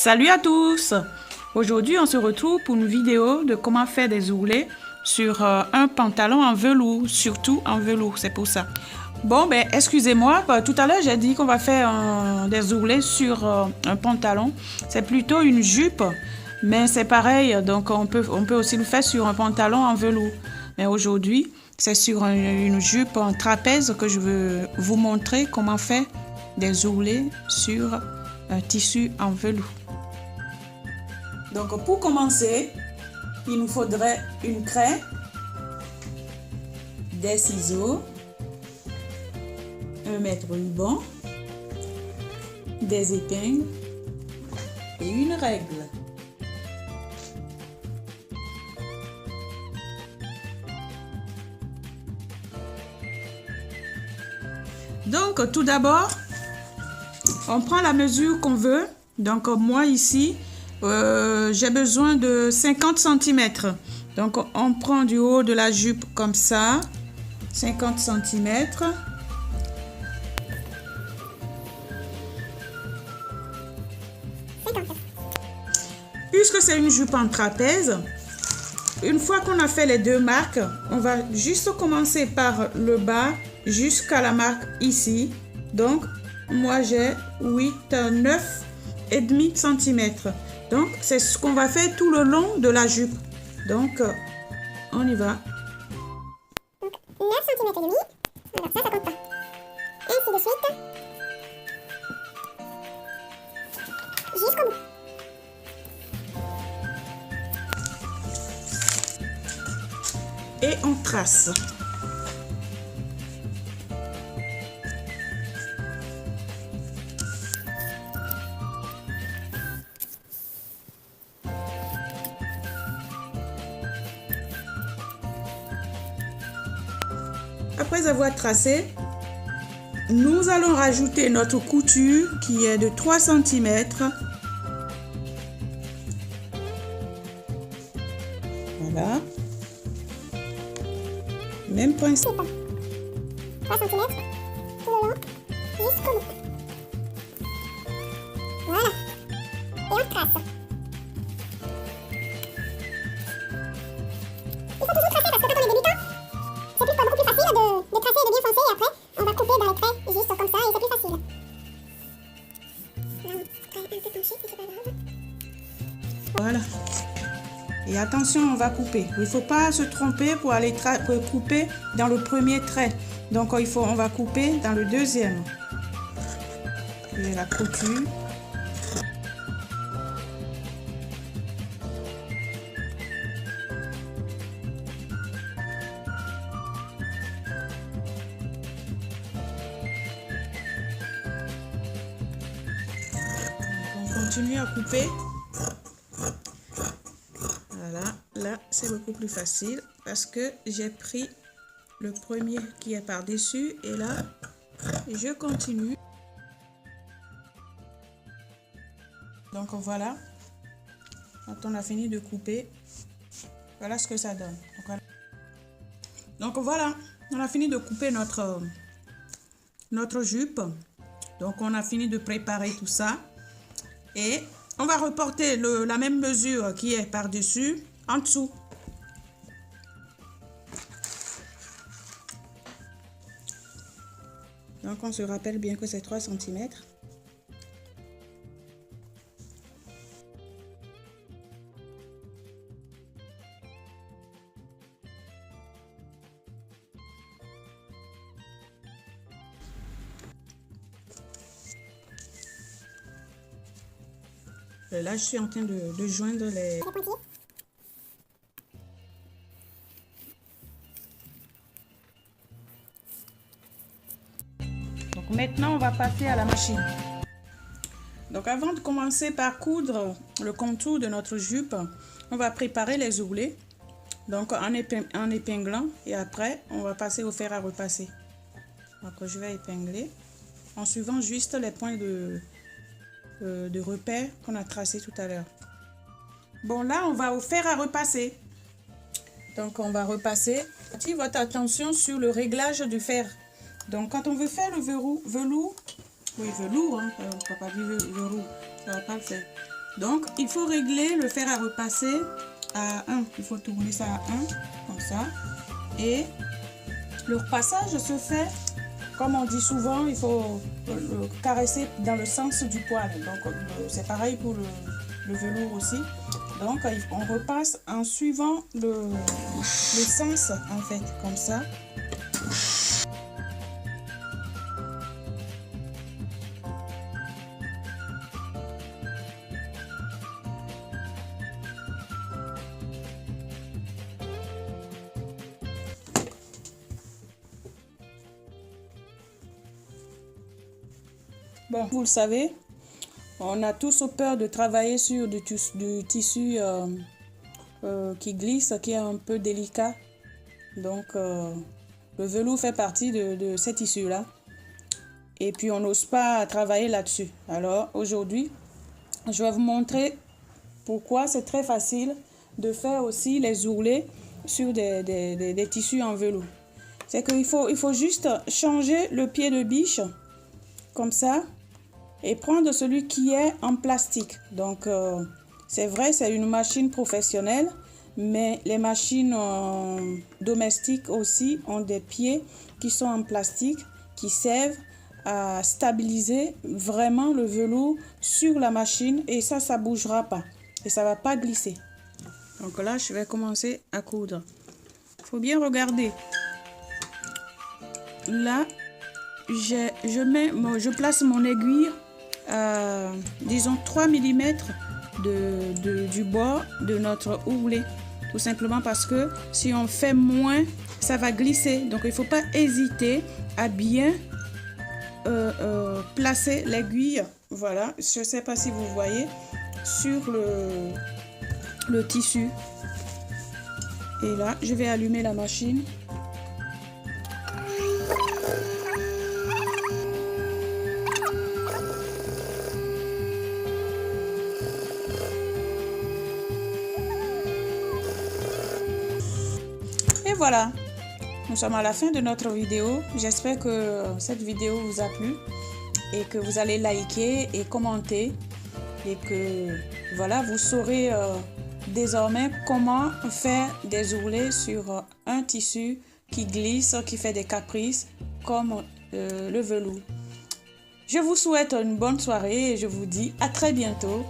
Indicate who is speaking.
Speaker 1: Salut à tous! Aujourd'hui, on se retrouve pour une vidéo de comment faire des ourlets sur un pantalon en velours, surtout en velours, c'est pour ça. Bon, ben, excusez-moi, tout à l'heure, j'ai dit qu'on va faire des ourlets sur un pantalon. C'est plutôt une jupe, mais c'est pareil, donc on peut aussi le faire sur un pantalon en velours. Mais aujourd'hui, c'est sur une jupe en trapèze que je veux vous montrer comment faire des ourlets sur un tissu en velours. Donc pour commencer, il nous faudrait une craie, des ciseaux, un mètre ruban, des épingles et une règle. Donc tout d'abord, on prend la mesure qu'on veut. Donc moi ici, j'ai besoin de 50 cm. Donc on prend du haut de la jupe comme ça, 50 cm. Puisque c'est une jupe en trapèze, une fois qu'on a fait les deux marques, on va juste commencer par le bas jusqu'à la marque ici. Donc moi j'ai 8, 9 et demi cm. Donc c'est ce qu'on va faire tout le long de la jupe. Donc on y va.
Speaker 2: Donc 9 cm et demi. Alors ça compte pas. Ainsi de suite. Jusqu'au bout.
Speaker 1: Et on trace. Après avoir tracé, nous allons rajouter notre couture qui est de 3 cm. Voilà. Même principe.
Speaker 2: 3 cm, tout le long, jusqu'au bout. Voilà. Et on trace. Il faut toujours tracer parce que quand on est débutant, c'est beaucoup plus facile de tracer et de bien foncer et après on va couper dans les traits juste comme ça et c'est plus facile. Là on traite un peu penché, c'est pas grave.
Speaker 1: Voilà. Et attention, on va couper. Il ne faut pas se tromper pour aller couper dans le premier trait. Donc on va couper dans le deuxième. Et la couture. On continue à couper. Voilà, là c'est beaucoup plus facile parce que j'ai pris le premier qui est par-dessus et là je continue. Donc voilà, quand on a fini de couper, voilà ce que ça donne. Donc voilà, on a fini de couper notre jupe. Donc on a fini de préparer tout ça et on va reporter la même mesure qui est par-dessus en dessous. Donc on se rappelle bien que c'est 3 cm. Là, je suis en train de joindre les... Donc maintenant, on va passer à la machine. Donc avant de commencer par coudre le contour de notre jupe, on va préparer les ourlets. Donc en épinglant et après, on va passer au fer à repasser. Donc je vais épingler en suivant juste les points de repère qu'on a tracé tout à l'heure. Bon, là on va au fer à repasser. Donc on va repasser. Attirez votre attention sur le réglage du fer. Donc quand on veut faire le velours, oui velours, hein, on ne peut pas dire verrou, ça va pas le faire. Donc, il faut régler le fer à repasser à 1. Il faut tourner ça à 1, comme ça. Et le repassage se fait, comme on dit souvent, il faut le caresser dans le sens du poil. Donc, c'est pareil pour le velours aussi. Donc, on repasse en suivant le sens, en fait, comme ça. Bon, vous le savez, on a tous peur de travailler sur du tissu qui glisse, qui est un peu délicat. Donc, le velours fait partie de ces tissus-là. Et puis, on n'ose pas travailler là-dessus. Alors, aujourd'hui, je vais vous montrer pourquoi c'est très facile de faire aussi les ourlets sur des tissus en velours. C'est qu'il faut juste changer le pied de biche, comme ça, et prendre celui qui est en plastique. Donc, c'est vrai, c'est une machine professionnelle, mais les machines domestiques aussi ont des pieds qui sont en plastique, qui servent à stabiliser vraiment le velours sur la machine, et ça ne bougera pas et ça ne va pas glisser. Donc là, je vais commencer à coudre. Il faut bien regarder. Là, je place mon aiguille à, disons, 3 mm du bord de notre ourlet. Tout simplement parce que si on fait moins, ça va glisser. Donc, il ne faut pas hésiter à bien placer l'aiguille. Voilà, je ne sais pas si vous voyez, sur le tissu. Et là, je vais allumer la machine. Et voilà, nous sommes à la fin de notre vidéo. J'espère que cette vidéo vous a plu et que vous allez liker et commenter, et que voilà, vous saurez désormais comment faire des ourlets sur un tissu qui glisse, qui fait des caprices comme le velours. Je vous souhaite une bonne soirée et je vous dis à très bientôt.